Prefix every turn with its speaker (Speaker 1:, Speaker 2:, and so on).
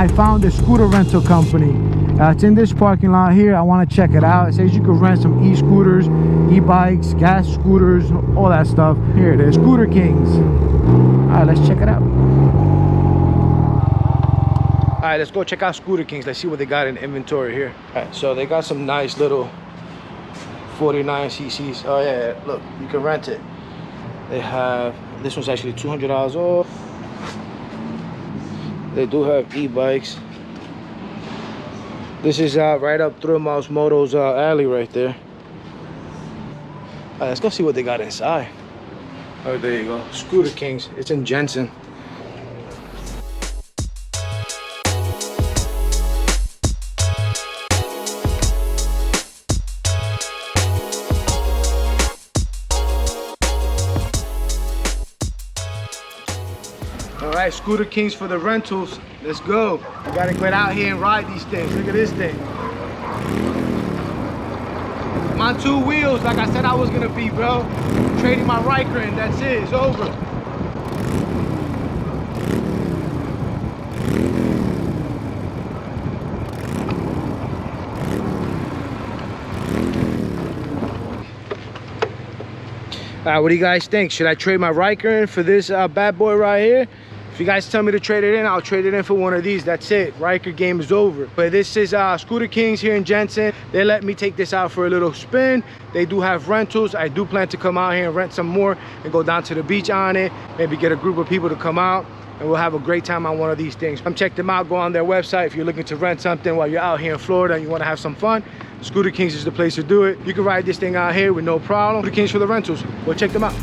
Speaker 1: I found a scooter rental company. It's in this parking lot here. I want to check it out. It says you can rent some e-scooters, e-bikes, gas scooters, all that stuff. Here it is, Scooter Kings. All right, let's check it out. All right, let's go check out Scooter Kings. Let's see what they got in inventory here. All right, so they got some nice little 49 cc's. Oh yeah, look, you can rent it. They have, this one's actually $200 off. They do have e-bikes. This is right up Thrill Mouse Moto's alley right there. All right, let's go see what they got inside. Oh, there you go, Scooter Kings. It's in Jensen. All right, Scooter Kings for the rentals. Let's go. We gotta get out here and ride these things. Look at this thing. I'm on 2 wheels like I said I was gonna be, bro. Trading my Ryker and that's it, it's over. All right, what do you guys think? Should I trade my Ryker in for this bad boy right here? If you guys tell me to trade it in, I'll trade it in for one of these. That's it. Ryker game is over. But this is Scooter Kings here in Jensen. They let me take this out for a little spin. They do have rentals. I do plan to come out here and rent some more and go down to the beach on it. Maybe get a group of people to come out and we'll have a great time on one of these things. Come check them out. Go on their website if you're looking to rent something while you're out here in Florida and you want to have some fun. Scooter Kings is the place to do it. You can ride this thing out here with no problem. Scooter Kings for the rentals. Go check them out.